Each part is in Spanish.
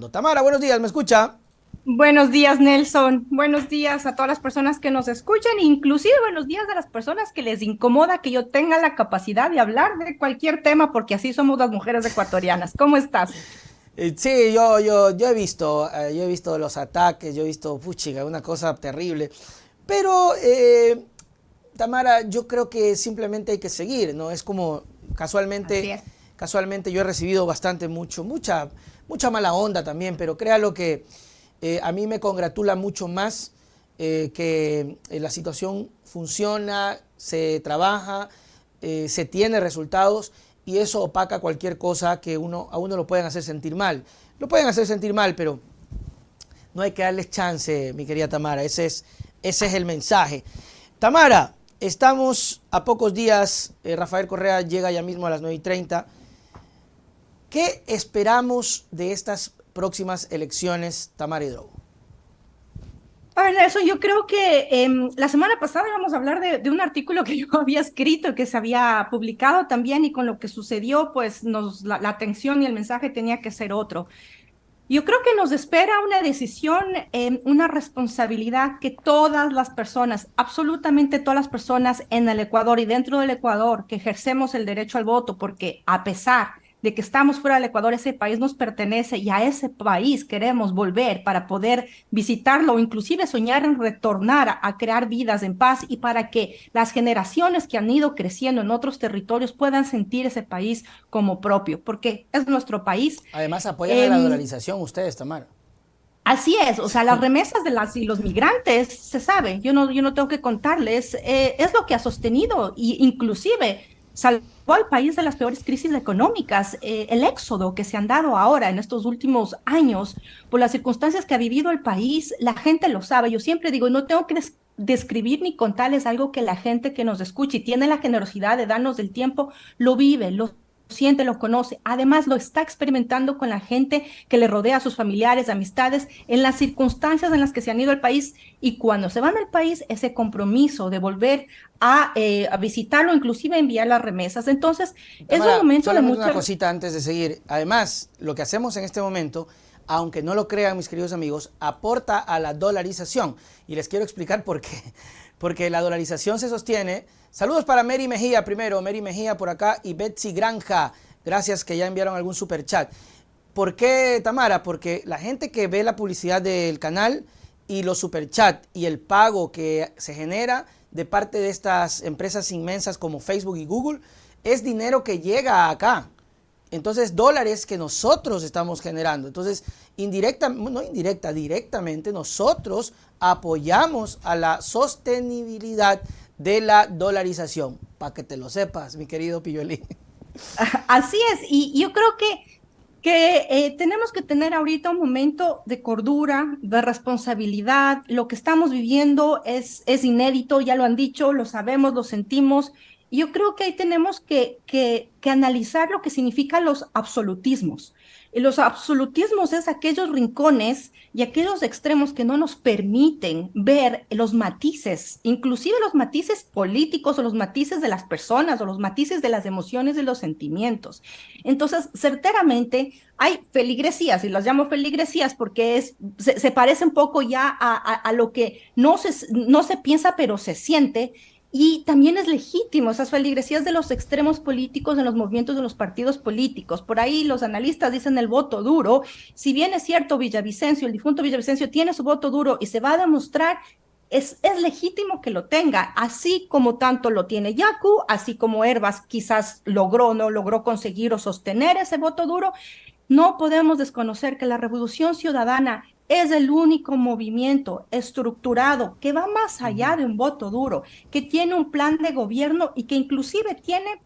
Tamara, buenos días, ¿me escucha? Buenos días, Nelson. Buenos días a todas las personas que nos escuchan, inclusive buenos días a las personas que les incomoda que yo tenga la capacidad de hablar de cualquier tema, porque así somos las mujeres ecuatorianas. ¿Cómo estás? Sí, yo he visto los ataques, yo he visto, puchiga, una cosa terrible. Pero, Tamara, yo creo que simplemente hay que seguir, ¿no? Es como, Así casualmente, es. casualmente yo he recibido mucha mala onda también, pero créalo que a mí me congratula mucho más que la situación funciona, se trabaja, se tiene resultados y eso opaca cualquier cosa que a uno lo pueden hacer sentir mal. Lo pueden hacer sentir mal, pero no hay que darles chance, mi querida Tamara. Ese es el mensaje. Tamara, estamos a pocos días. Rafael Correa llega ya mismo a las 9:30. ¿Qué esperamos de estas próximas elecciones, Tamara Hidrogo? A ver, Nelson, yo creo que la semana pasada íbamos a hablar de un artículo que yo había escrito, que se había publicado también, y con lo que sucedió, pues la atención y el mensaje tenía que ser otro. Yo creo que nos espera una decisión, una responsabilidad que todas las personas, absolutamente todas las personas en el Ecuador y dentro del Ecuador que ejercemos el derecho al voto, porque a pesar de que estamos fuera del Ecuador, ese país nos pertenece y a ese país queremos volver para poder visitarlo o inclusive soñar en retornar a crear vidas en paz y para que las generaciones que han ido creciendo en otros territorios puedan sentir ese país como propio, porque es nuestro país. Además, apoyan a la Em, dolarización ustedes, Tamara. Así es, o sea, las remesas de las y los migrantes, se sabe, yo no tengo que contarles, es lo que ha sostenido y inclusive salvó al país de las peores crisis económicas. El éxodo que se han dado ahora en estos últimos años por las circunstancias que ha vivido el país, la gente lo sabe. Yo siempre digo, no tengo que describir ni contarles algo que la gente que nos escucha y tiene la generosidad de darnos el tiempo, lo vive, lo siente, lo conoce. Además, lo está experimentando con la gente que le rodea, a sus familiares, amistades, en las circunstancias en las que se han ido al país. Y cuando se van al país, ese compromiso de volver a visitarlo, inclusive enviar las remesas. Entonces, es un Tamara, momento de solamente una mucha. cosita antes de seguir. Además, lo que hacemos en este momento, aunque no lo crean mis queridos amigos, aporta a la dolarización. Y les quiero explicar por qué. Porque la dolarización se sostiene. Saludos para Mary Mejía primero, Mary Mejía por acá y Betsy Granja. Gracias que ya enviaron algún super chat. ¿Por qué, Tamara? Porque la gente que ve la publicidad del canal y los superchats y el pago que se genera de parte de estas empresas inmensas como Facebook y Google es dinero que llega acá. Entonces, dólares que nosotros estamos generando. Entonces, no indirecta, directamente nosotros apoyamos a la sostenibilidad de la dolarización. Para que te lo sepas, mi querido Piyolín. Así es, y yo creo que tenemos que tener ahorita un momento de cordura, de responsabilidad. Lo que estamos viviendo es inédito, ya lo han dicho, lo sabemos, lo sentimos. Y yo creo que ahí tenemos que analizar lo que significan los absolutismos. Y los absolutismos es aquellos rincones y aquellos extremos que no nos permiten ver los matices, inclusive los matices políticos o los matices de las personas o los matices de las emociones y los sentimientos. Entonces, certeramente, hay feligresías, y las llamo feligresías porque se parece un poco ya a lo que no se piensa, pero se siente. Y también es legítimo esas feligresías de los extremos políticos en los movimientos de los partidos políticos. Por ahí los analistas dicen el voto duro. Si bien es cierto, Villavicencio, el difunto Villavicencio tiene su voto duro y se va a demostrar, es legítimo que lo tenga, así como tanto lo tiene Yacu, así como Herbas quizás no logró conseguir o sostener ese voto duro. No podemos desconocer que la Revolución Ciudadana es el único movimiento estructurado que va más allá de un voto duro, que tiene un plan de gobierno y que inclusive tiene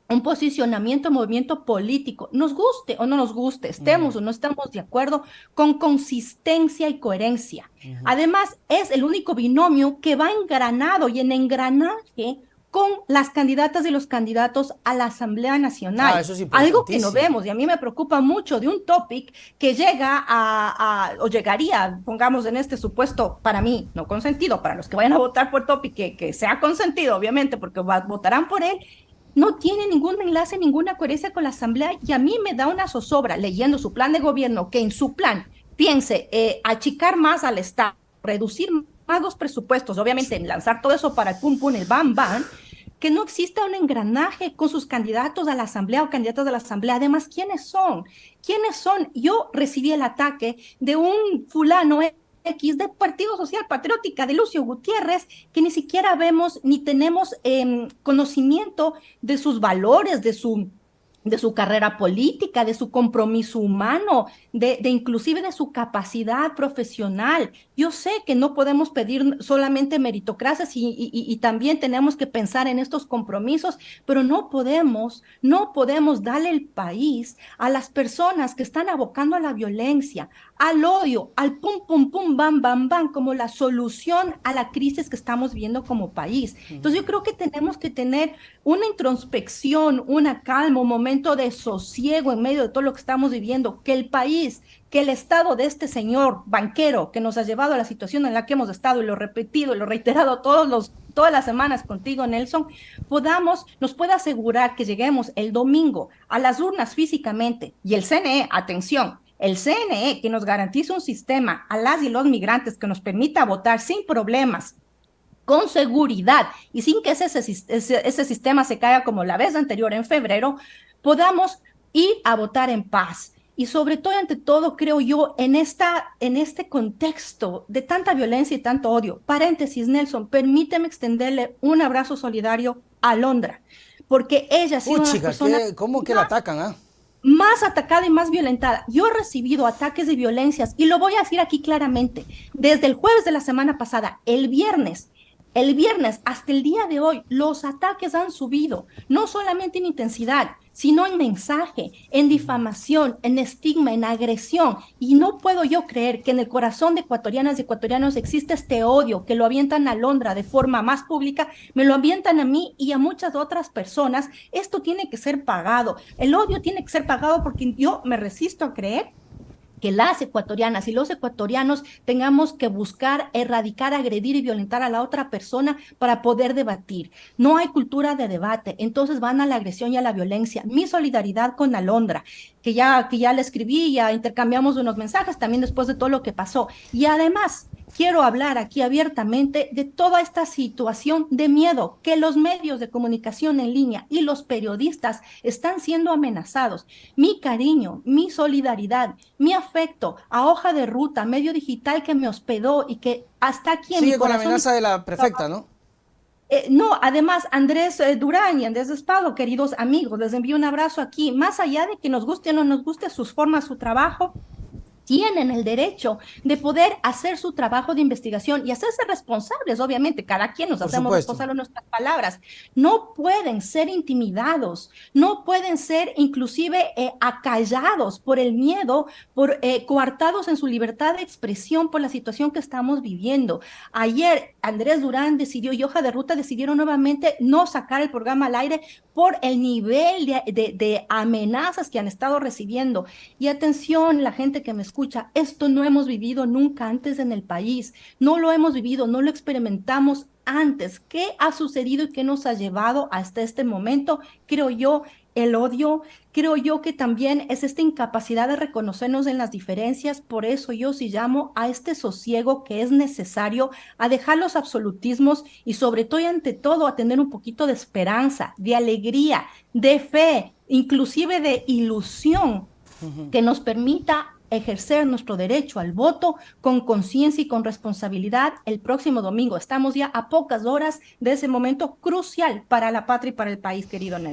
un posicionamiento, movimiento político, nos guste o no nos guste, estemos o no estemos de acuerdo, con consistencia y coherencia. Además, es el único binomio que va engranado y en engranaje con las candidatas y los candidatos a la Asamblea Ah, Nacional. eso es Algo que no importantísimo. vemos y a mí me preocupa mucho de un topic que llega o llegaría, pongamos en este supuesto, para mí, no consentido, para los que vayan a votar por topic, que sea consentido, obviamente, porque votarán por él, no tiene ningún enlace, ninguna coherencia con la Asamblea, y a mí me da una zozobra leyendo su plan de gobierno, que en su plan piense achicar más al Estado, reducir más los presupuestos, obviamente en lanzar todo eso para el pum pum, el bam bam, que no exista un engranaje con sus candidatos a la Asamblea o candidatos de la Asamblea. Además, ¿quiénes son? ¿Quiénes son? Yo recibí el ataque de un fulano X de Partido Social Patriótica de Lucio Gutiérrez, que ni siquiera vemos ni tenemos conocimiento de sus valores, de su carrera política, de su compromiso humano, de inclusive de su capacidad profesional. Yo sé que no podemos pedir solamente meritocracias y también tenemos que pensar en estos compromisos, pero no podemos darle el país a las personas que están abocando a la violencia, al odio, al pum, pum, pum, bam, bam, bam, como la solución a la crisis que estamos viendo como país. Entonces yo creo que tenemos que tener una introspección, una calma, un momento de sosiego en medio de todo lo que estamos viviendo, que el país, que el estado de este señor banquero que nos ha llevado a la situación en la que hemos estado, y lo he repetido y lo he reiterado todas las semanas contigo, Nelson, nos pueda asegurar que lleguemos el domingo a las urnas físicamente, y el CNE, atención, el CNE que nos garantice un sistema a las y los migrantes que nos permita votar sin problemas, con seguridad y sin que ese sistema se caiga como la vez anterior en febrero, podamos ir a votar en paz. Y sobre todo, ante todo, creo yo, en este contexto de tanta violencia y tanto odio, paréntesis, Nelson, permíteme extenderle un abrazo solidario a Londra, porque ella ha sido una persona... ¿Cómo que la atacan? Más atacada y más violentada. Yo he recibido ataques de violencias, y lo voy a decir aquí claramente, desde el jueves de la semana pasada, el viernes hasta el día de hoy, los ataques han subido, no solamente en intensidad, sino en mensaje, en difamación, en estigma, en agresión. Y no puedo yo creer que en el corazón de ecuatorianas y ecuatorianos existe este odio, que lo avientan a Londra de forma más pública, me lo avientan a mí y a muchas otras personas. Esto tiene que ser pagado. El odio tiene que ser pagado, porque yo me resisto a creer que las ecuatorianas y los ecuatorianos tengamos que buscar erradicar, agredir y violentar a la otra persona para poder debatir. No hay cultura de debate, entonces van a la agresión y a la violencia. Mi solidaridad con Alondra, que ya le escribí, ya intercambiamos unos mensajes también después de todo lo que pasó. Y además, quiero hablar aquí abiertamente de toda esta situación de miedo que los medios de comunicación en línea y los periodistas están siendo amenazados. Mi cariño, mi solidaridad, mi afecto a Hoja de Ruta, medio digital que me hospedó y que hasta aquí en Sigue con la amenaza de la prefecta, ¿no? No, además, Andrés Durán y Andrés Espado, queridos amigos, les envío un abrazo aquí. Más allá de que nos guste o no nos guste sus formas, su trabajo, tienen el derecho de poder hacer su trabajo de investigación y hacerse responsables, obviamente, cada quien nos hacemos responsables de nuestras palabras. No pueden ser intimidados, no pueden ser inclusive acallados por el miedo, coartados en su libertad de expresión por la situación que estamos viviendo. Ayer Andrés Durán decidió y Hoja de Ruta decidieron nuevamente no sacar el programa al aire por el nivel de amenazas que han estado recibiendo. Y atención, la gente que me escucha, esto no hemos vivido nunca antes en el país, no lo hemos vivido, no lo experimentamos antes. ¿Qué ha sucedido y qué nos ha llevado hasta este momento? Creo yo, el odio. Creo yo que también es esta incapacidad de reconocernos en las diferencias. Por eso yo sí llamo a este sosiego que es necesario, a dejar los absolutismos y sobre todo y ante todo a tener un poquito de esperanza, de alegría, de fe, inclusive de ilusión, que nos permita ejercer nuestro derecho al voto con conciencia y con responsabilidad el próximo domingo. Estamos ya a pocas horas de ese momento crucial para la patria y para el país, querido Nelson.